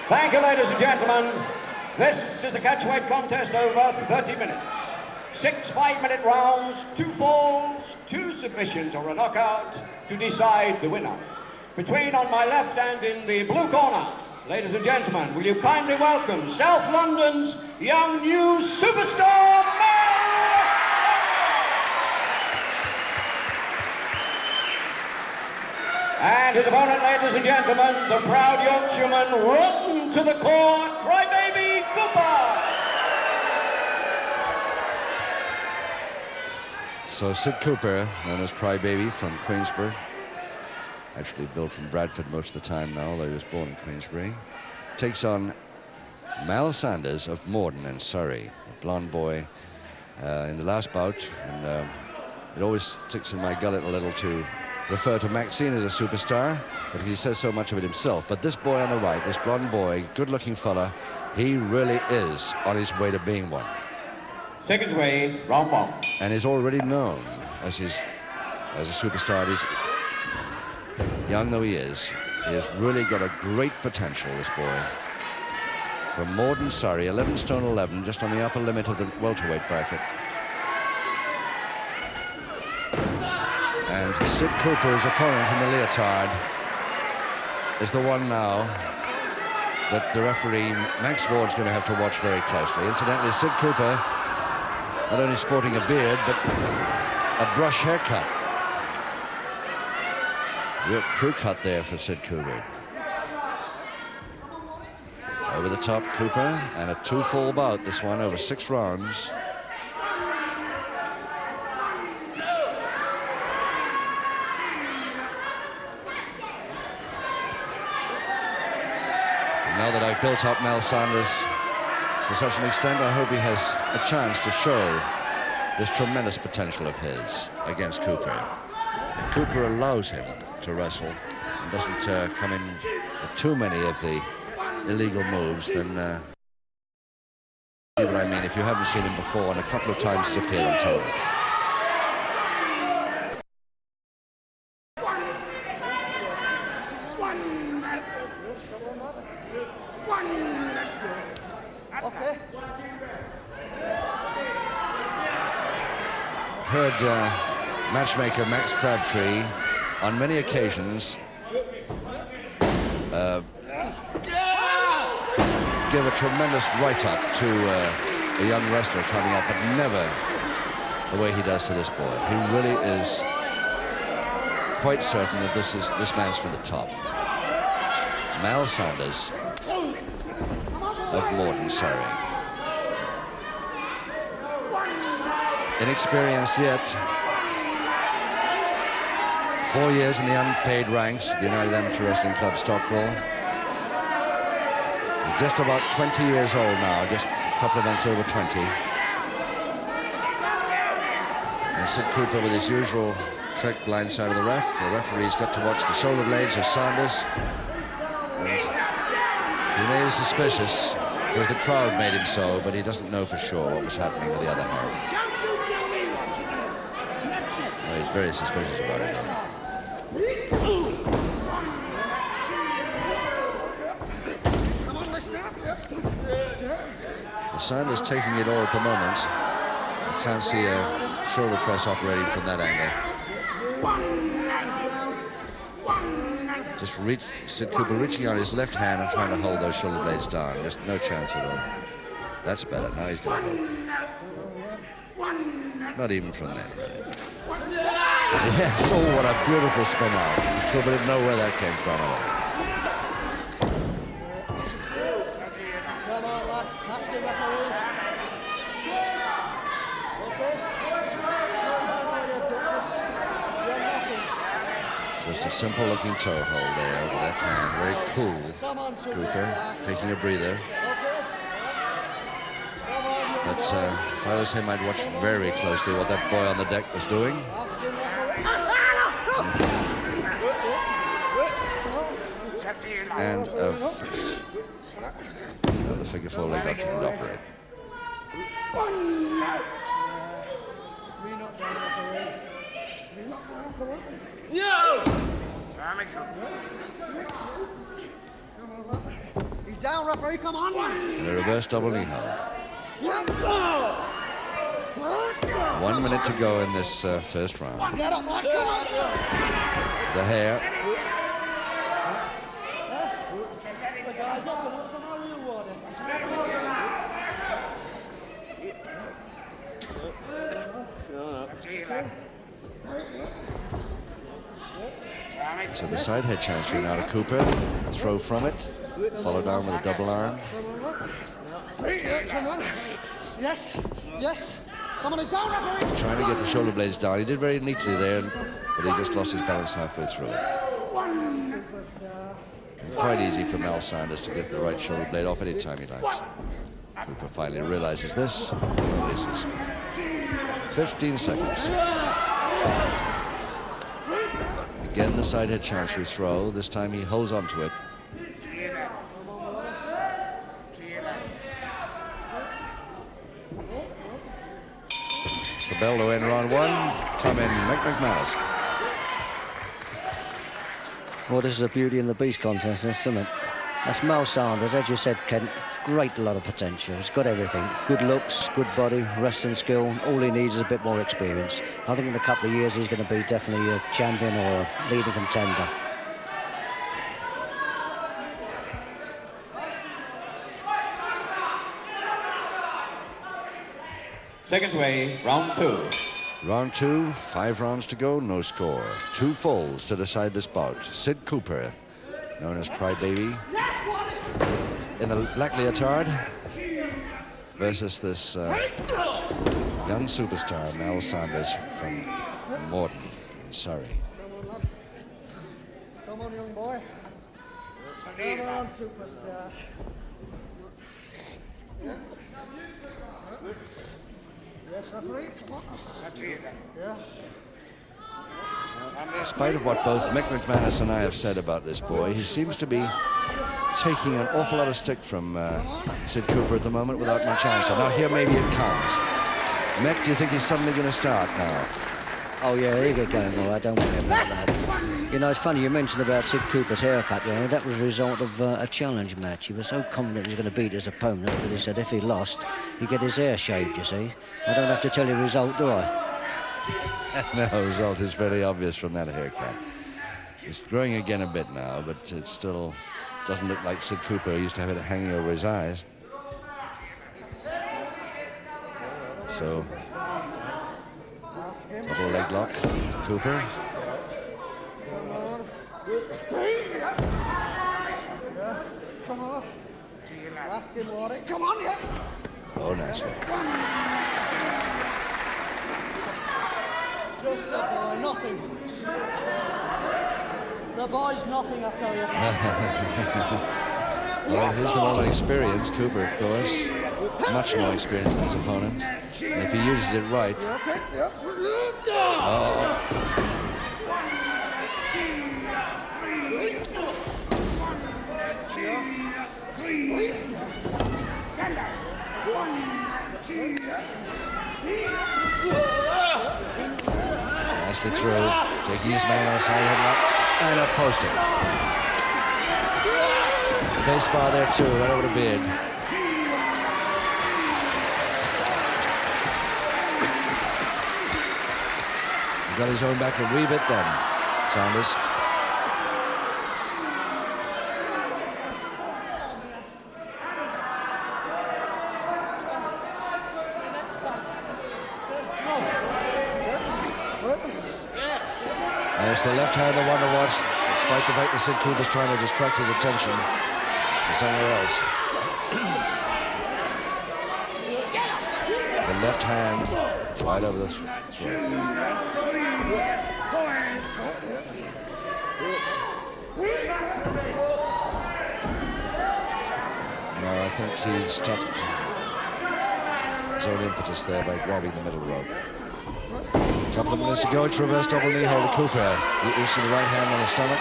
Thank you, ladies and gentlemen. This is a catchweight contest over 30 minutes. 6 5-minute rounds, 2 falls, 2 submissions or a knockout to decide the winner. Between on my left and in the blue corner, ladies and gentlemen, will you kindly welcome South London's young new superstar, and his opponent, ladies and gentlemen, the proud Yorkshireman, rotten to the core, Crybaby Cooper. So Sid Cooper, known as Crybaby from Queensbury, actually built from Bradford most of the time now, although he was born in Queensbury, takes on Mal Sanders of Morden in Surrey, a blonde boy in the last bout, and it always sticks in my gullet a little to refer to Maxine as a superstar, but he says so much of it himself. But this boy on the right, this blonde boy, good-looking fella, he really is on his way to being one. Seconds way, round 1. And is already known as a superstar. He's young though he has really got a great potential, this boy. From Morden, Surrey, 11 stone 11, just on the upper limit of the welterweight bracket. And Sid Cooper's opponent in the leotard is the one now that the referee, Max Ward's going to have to watch very closely. Incidentally, Sid Cooper, not only sporting a beard, but a brush haircut. Real crew cut there for Sid Cooper. Over the top, Cooper, and a 2-fall bout, this one, over 6 rounds. Now that I've built up Mal Sanders to such an extent, I hope he has a chance to show this tremendous potential of his against Cooper. If Cooper allows him to wrestle and doesn't come in with too many of the illegal moves, then see what I mean. If you haven't seen him before, and a couple of times he's appeared on television. Heard matchmaker Max Crabtree on many occasions give a tremendous write-up to a young wrestler coming up, but never the way he does to this boy. He really is quite certain that this man's for the top. Mal Sanders of Morden, Surrey. Inexperienced yet. 4 years in the unpaid ranks, the United Amateur Wrestling Club, Stockwell. He's just about 20 years old now, just a couple of months over 20. And Sid Cooper with his usual trick blindside of the ref. The referee's got to watch the shoulder blades of Sanders. And he made him suspicious because the crowd made him so, but he doesn't know for sure what was happening with the other hand. Well, he's very suspicious about it, though. Well, Sanders taking it all at the moment. I can't see a shoulder press operating from that angle. Just Sid Cooper reaching on his left hand and trying to hold those shoulder blades down. Just no chance at all. That's better. Now he's going to hold. Not even from there, really. Yes, oh, what a beautiful spin out. Cooper didn't know where that came from at all. Just a simple looking toe hold there with the left hand. Very cool. Cooper taking a breather. But if I was him, I'd watch very closely what that boy on the deck was doing. And the figure 4 leg up shouldn't operate. He's down, referee, come on. And a reverse double knee hold. 1 minute to go in this first round. Get up, lad, come on. The hair. The guy's up and what's on our real water? So the side head chancery now to Cooper. Throw from it. Follow down with a double arm. Come on. Yes, yes. Come on, he's down, referee. Trying to get the shoulder blades down. He did very neatly there, but he just lost his balance halfway through it. And quite easy for Mal Sanders to get the right shoulder blade off any time he likes. Cooper finally realizes this. Releases. 15 seconds. Again, the side head chancery throw. This time he holds on to it. The bell to end round one. Come in, McManus. Well, this is the beauty in the beast contest, isn't it? That's Mal Sanders, as you said, Ken. Great lot of potential. He's got everything. Good looks, good body, wrestling skill. All he needs is a bit more experience. I think in a couple of years he's going to be definitely a champion or a leading contender. Seconds away, round two. Round two, 5 rounds to go, no score. 2 falls to decide this bout. Sid Cooper, known as Crybaby, in the black leotard, versus this young superstar, Mal Sanders from Morton in Surrey. Come on, young boy. Come on, superstar. Yeah. Yes, referee, come on. Yeah. In spite of what both Mick McManus and I have said about this boy, he seems to be taking an awful lot of stick from Sid Cooper at the moment without much answer. Now here maybe it comes. Mick, do you think he's suddenly going to start now? Oh, yeah, he'll get going all right, don't worry about that. You know, it's funny, you mentioned about Sid Cooper's haircut, you know, that was a result of a challenge match. He was so confident he was going to beat his opponent that he said if he lost, he'd get his hair shaved, you see. I don't have to tell you the result, do I? No, the result is very obvious from that haircut. It's growing again a bit now, but it still doesn't look like Sid Cooper used to have it hanging over his eyes. So, double leg lock to Cooper. Come on. Ask him what it. Come on, yeah. Oh, nicely. Just the boy, nothing. The boy's nothing, I tell you. Well, he's the one with experience, Cooper, of course. Much more experience than his opponent. And if he uses it right... Oh. Nicely through, taking his man outside headlock, and up posting. Face bar there too, right over the beard. He got his own back a wee bit then, Sanders. And it's the left hand I want to watch, despite the fact that Sid Cooper's trying to distract his attention to somewhere else. The left hand right over the throat. No, I think he stopped his own impetus there by grabbing the middle rope. Couple of minutes to go. It's reverse double knee hold to Cooper. Using the right hand on the stomach.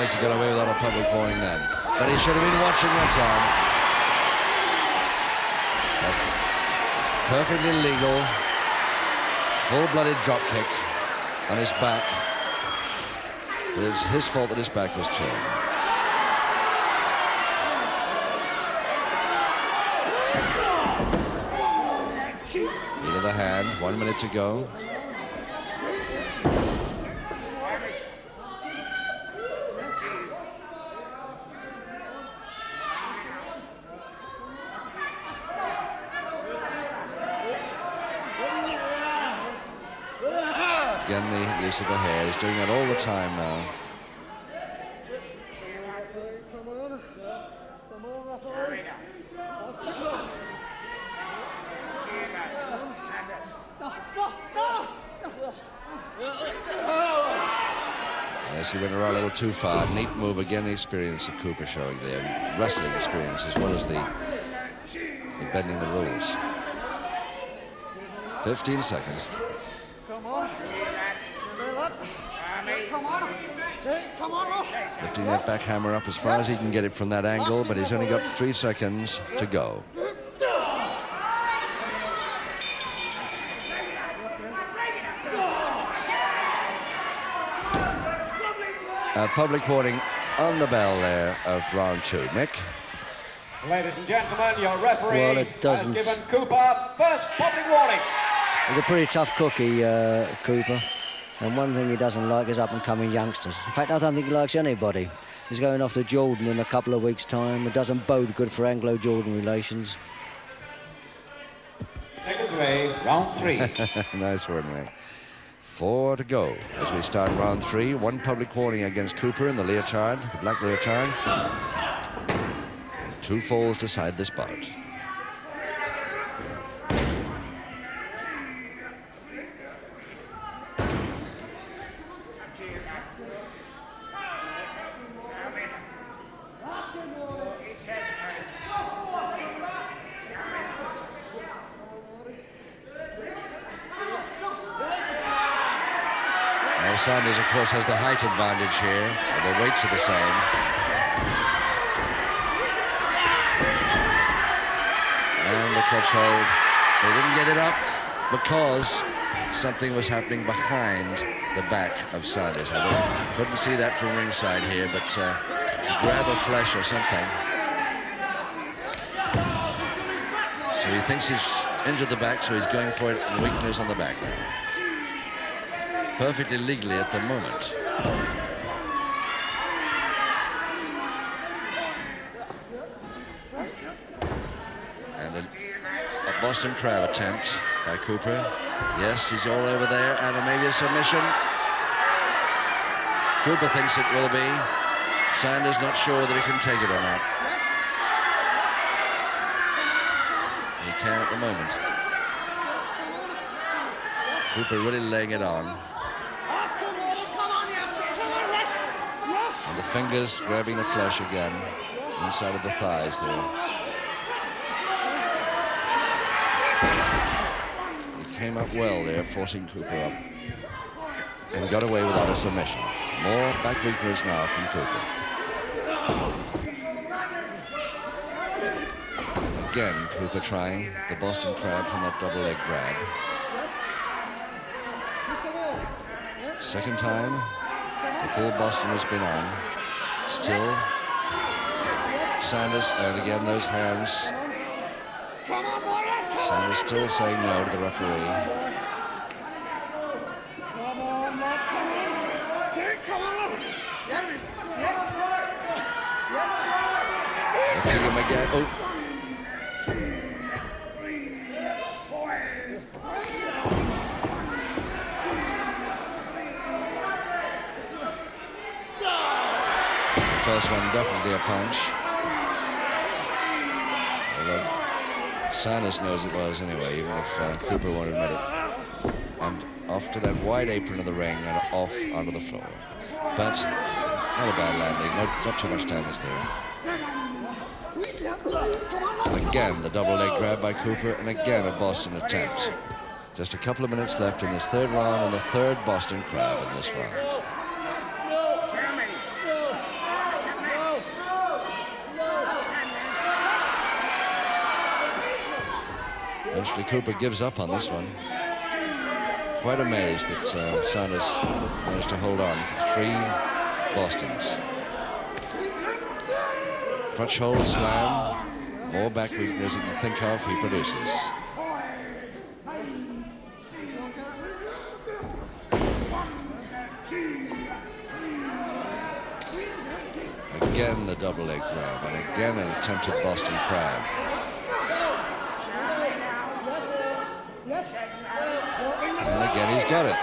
surprised he got away without a public warning then. But he should have been watching that time. Perfectly legal, full-blooded drop kick on his back. But it was his fault that his back was turned. Knee to the hand, 1 minute to go. Again, the use of the hair. He's doing that all the time now. Yes, he went around a little too far. Neat move again. The experience of Cooper showing there. Wrestling experience as well as the bending the rules. 15 seconds. Come on. Come on. Come on. Lifting that back hammer up as far as he can get it from that angle, but he's only got 3 seconds to go. Public warning on the bell there of round 2. Mick? Ladies and gentlemen, your referee Well, it doesn't. has given Cooper first public warning. He's a pretty tough cookie, Cooper. And one thing he doesn't like is up-and-coming youngsters. In fact, I don't think he likes anybody. He's going off to Jordan in a couple of weeks' time. It doesn't bode good for Anglo-Jordan relations. Second away, round 3. Nice one, Mick. 4 to go as we start round 3. 1 public warning against Cooper in the leotard, the black leotard. 2 falls decide this bout. Sanders, of course, has the height advantage here. The weights are the same. And the crutch hold. They didn't get it up because something was happening behind the back of Sanders. I couldn't see that from ringside here, but grab of flesh or something. So he thinks he's injured the back, so he's going for it, and weakness on the back. Perfectly legally at the moment. And a Boston Crab attempt by Cooper. Yes, he's all over there, and maybe a submission. Cooper thinks it will be. Sanders not sure whether he can take it or not. He can at the moment. Cooper really laying it on. And the fingers grabbing the flesh again inside of the thighs there. He came up well there, forcing Cooper up. And got away without a submission. More back weakness now from Cooper. Again, Cooper trying the Boston Crab from that double leg grab. Second time, the full Boston has been on. Still, Sanders, and again those hands. Sanders still saying no to the referee. Lifting him again. Oh. First one definitely a punch. Although Sanders knows it was anyway, even if Cooper won't admit it. And off to that wide apron of the ring and off onto the floor. But not a bad landing, not too much damage there. Again, the double leg grab by Cooper, and again a Boston attempt. Just a couple of minutes left in this third round, and the third Boston Crab in this round. Eventually, Cooper gives up on this one. Quite amazed that Sanders managed to hold on for 3 Bostons. Crutch hold slam. More back weakness you can think of, he produces. Again the double leg grab, and again an attempted Boston crab. And again he's got it.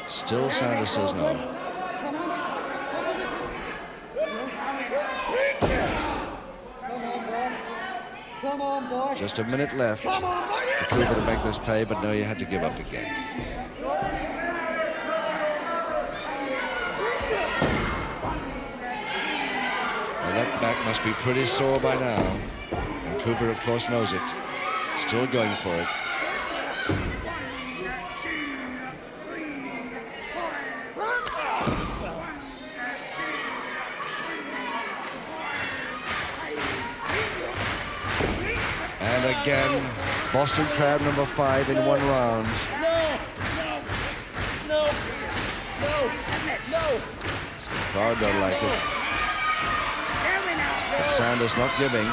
Still Sanders says no. Come on, boy. Just a minute left for Cooper to make this pay, but no, you had to give up again. Well, that back must be pretty sore by now. And Cooper, of course, knows it. Still going for it. And again, Boston crab number 5 in 1 round. No. Crowd don't like it. But Sanders not giving.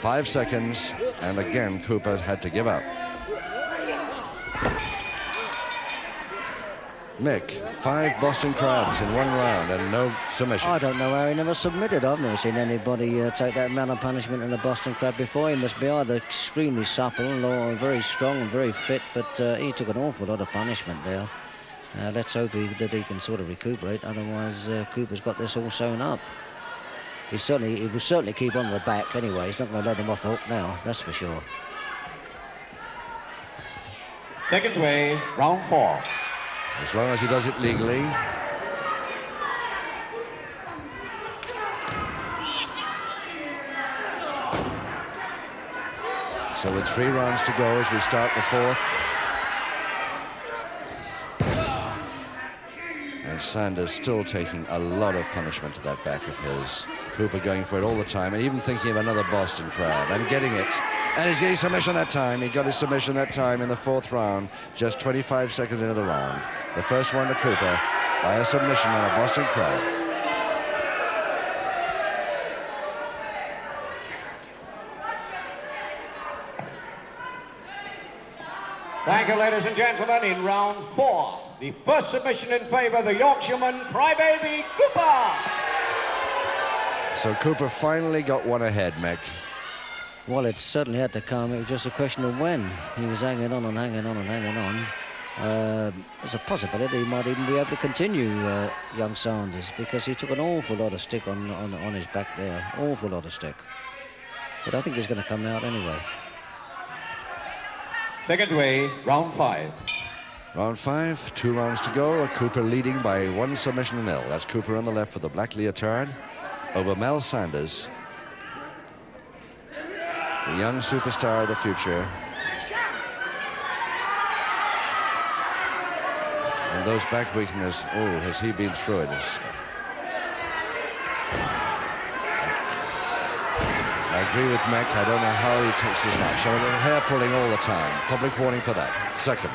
5 seconds, and again Cooper had to give up. Mick, 5 Boston crabs in 1 round and no submission. I don't know how he never submitted. I've never seen anybody take that amount of punishment in a Boston crab before. He must be either extremely supple or very strong and very fit, but he took an awful lot of punishment there. Let's hope that he can sort of recuperate, otherwise Cooper's got this all sewn up. He will certainly keep on the back anyway. He's not going to let him off the hook now, that's for sure. Seconds away, round 4. As long as he does it legally. So with 3 rounds to go as we start the 4th. And Sanders still taking a lot of punishment to that back of his. Cooper going for it all the time and even thinking of another Boston crab and getting it. And he's getting submission that time. He got his submission that time in the 4th round, just 25 seconds into the round. The first one to Cooper by a submission on a Boston crab. Thank you, ladies and gentlemen. In round 4, the first submission in favor of the Yorkshireman, Crybaby Cooper. So Cooper finally got one ahead, Mick. Well, it certainly had to come. It was just a question of when. He was hanging on and hanging on and hanging on. There's a possibility he might even be able to continue, young Sanders, because he took an awful lot of stick on his back there. Awful lot of stick. But I think he's going to come out anyway. Seconds away, round 5. Round 5, 2 rounds to go. Cooper leading by 1 submission to 0. That's Cooper on the left with the black leotard over Mel Sanders, the young superstar of the future. And those back weaknesses, oh, has he been through it? I agree with Mac. I don't know how he takes this match. So hair pulling all the time. Public warning for that. Second.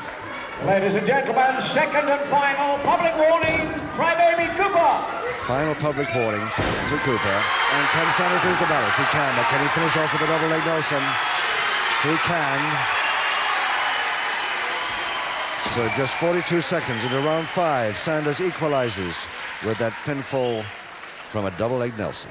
Ladies and gentlemen, second and final public warning, Crybaby Cooper. Final public warning to Cooper. And can Sanders lose the balance? He can, but can he finish off with a double leg Nelson? He can. So just 42 seconds into round 5, Sanders equalizes with that pinfall from a double leg Nelson.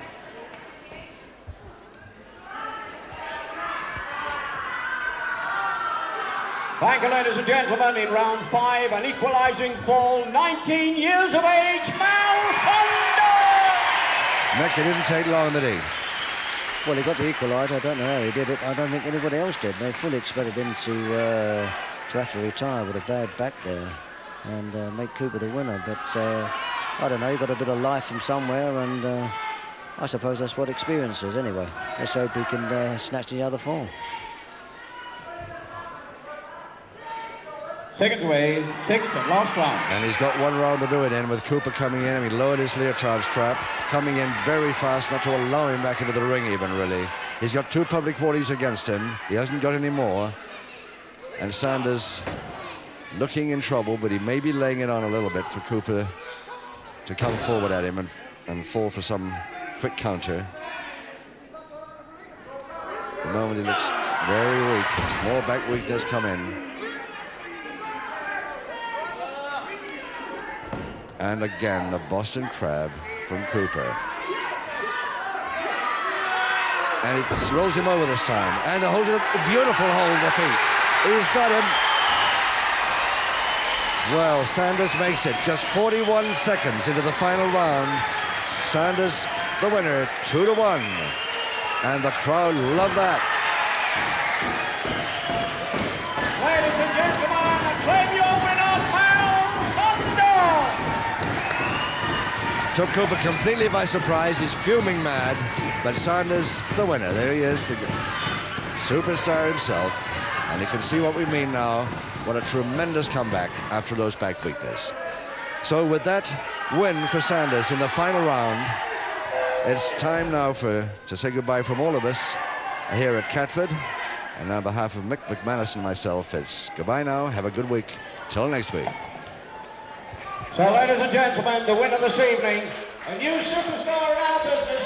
Thank you, ladies and gentlemen. In round 5, an equalizing fall, 19 years of age, Mal Sanders! Mick, it didn't take long, did he? Well, he got the equaliser. I don't know how he did it. I don't think anybody else did. They fully expected him to have to retire with a bad back there and make Cooper the winner. But I don't know, he got a bit of life from somewhere, and I suppose that's what experience is anyway. Let's hope he can snatch the other fall. Seconds away, sixth and last round. And he's got one round to do it in with Cooper coming in. I mean, lowered his leotard strap, coming in very fast, not to allow him back into the ring even, really. He's got 2 public 40s against him. He hasn't got any more. And Sanders looking in trouble, but he may be laying it on a little bit for Cooper to come forward at him and fall for some quick counter. At the moment, he looks very weak. Small back weakness come in. And again, the Boston Crab from Cooper. And it rolls him over this time. And a beautiful hold of the feet. He's got him. Well, Sanders makes it just 41 seconds into the final round. Sanders, the winner, 2-1. And the crowd love that. Ladies and gentlemen, acclaim your winner, Sanders! Took Cooper completely by surprise. He's fuming mad. But Sanders, the winner. There he is, the superstar himself. And you can see what we mean now. What a tremendous comeback after those back weakness. So with that win for Sanders in the final round, it's time now to say goodbye from all of us here at Catford. And on behalf of Mick McManus and myself, it's goodbye now. Have a good week. Till next week. So, ladies and gentlemen, the winner this evening, a new superstar in our business.